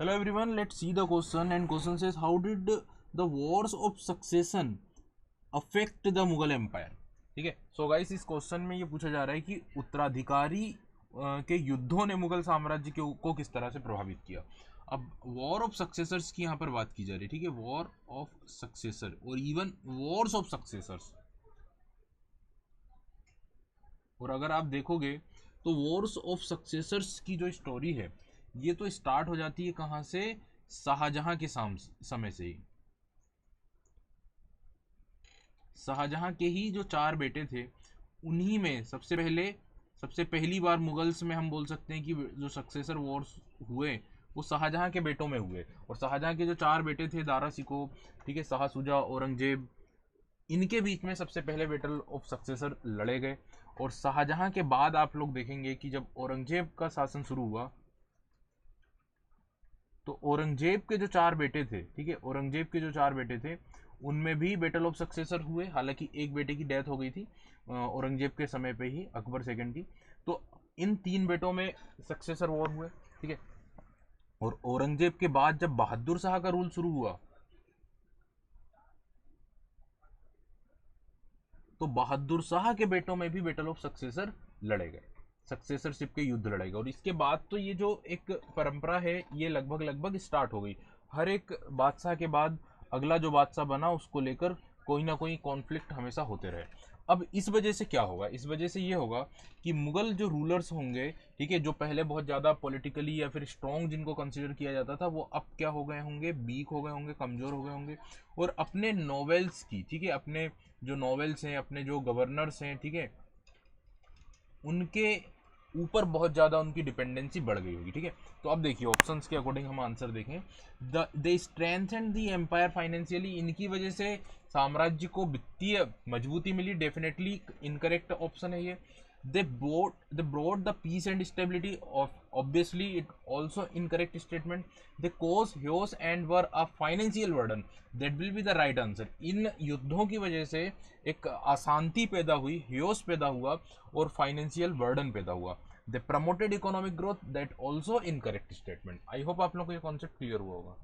Hello everyone, let's see the question, and question says how did the wars of succession affect the Mughal empire। ठीक है, so guys इस question में ये पूछा जा रहा है कि उत्तराधिकारी के युद्धों ने मुगल साम्राज्य को किस तरह से प्रभावित किया। अब वॉर ऑफ सक्सेसर्स की यहाँ पर बात की जा रही है। ठीक है, वॉर ऑफ सक्सेसर और इवन वॉर्स ऑफ सक्सेसर्स। और अगर आप देखोगे तो वॉर्स ऑफ सक्सेसर्स की जो स्टोरी है ये तो स्टार्ट हो जाती है कहाँ से, शाहजहां के समय से ही। शाहजहां के ही जो 4 बेटे थे उन्हीं में सबसे पहली बार मुगल्स में हम बोल सकते हैं कि जो सक्सेसर वॉर्स हुए वो शाहजहां के बेटों में हुए। और शाहजहां के जो 4 बेटे थे, दारा सिको, ठीक है, शाह शुजा, औरंगजेब, इनके बीच में सबसे पहले बैटल ऑफ सक्सेसर लड़े गए। और शाहजहां के बाद आप लोग देखेंगे कि जब औरंगजेब का शासन शुरू हुआ तो औरंगजेब के जो 4 बेटे थे, ठीक है, औरंगजेब के जो 4 बेटे थे उनमें भी बैटल ऑफ सक्सेसर हुए। हालांकि एक बेटे की डेथ हो गई थी औरंगजेब के समय पे ही, अकबर सेकंड की। तो इन 3 बेटों में सक्सेसर वॉर हुए। ठीक है, और औरंगजेब के बाद जब बहादुर शाह का रूल शुरू हुआ तो बहादुर शाह के बेटों में भी बैटल ऑफ सक्सेसर लड़े गए, सक्सेसरशिप के युद्ध लड़े गए। और इसके बाद तो ये जो एक परंपरा है ये लगभग लगभग स्टार्ट हो गई। हर एक बादशाह के बाद अगला जो बादशाह बना उसको लेकर कोई ना कोई कॉन्फ्लिक्ट हमेशा होते रहे। अब इस वजह से क्या होगा, इस वजह से ये होगा कि मुगल जो रूलर्स होंगे, ठीक है, जो पहले बहुत ज़्यादा पॉलिटिकली या फिर स्ट्रॉन्ग जिनको कंसिडर किया जाता था, वो अब क्या हो गए होंगे, वीक हो गए होंगे, कमज़ोर हो गए होंगे। और अपने नॉवेल्स की, ठीक है, अपने जो नॉवेल्स हैं, अपने जो गवर्नर्स हैं, ठीक है, उनके ऊपर बहुत ज़्यादा उनकी डिपेंडेंसी बढ़ गई होगी। ठीक है, तो अब देखिए ऑप्शंस के अकॉर्डिंग हम आंसर देखें। The strengthened the empire financially, इनकी वजह से साम्राज्य को वित्तीय मजबूती मिली, डेफिनेटली इनकरेक्ट ऑप्शन है ये। they brought the peace and stability of, obviously it also incorrect statement। they caused chaos and were a financial burden, that will be the right answer। इन युद्धों की वजह से एक अशांति पैदा हुई, chaos पैदा हुआ और फाइनेंशियल बर्डन पैदा हुआ। They promoted economic growth, that also incorrect statement. I hope आप लोगों को ये कॉन्सेप्ट क्लियर हुआ होगा।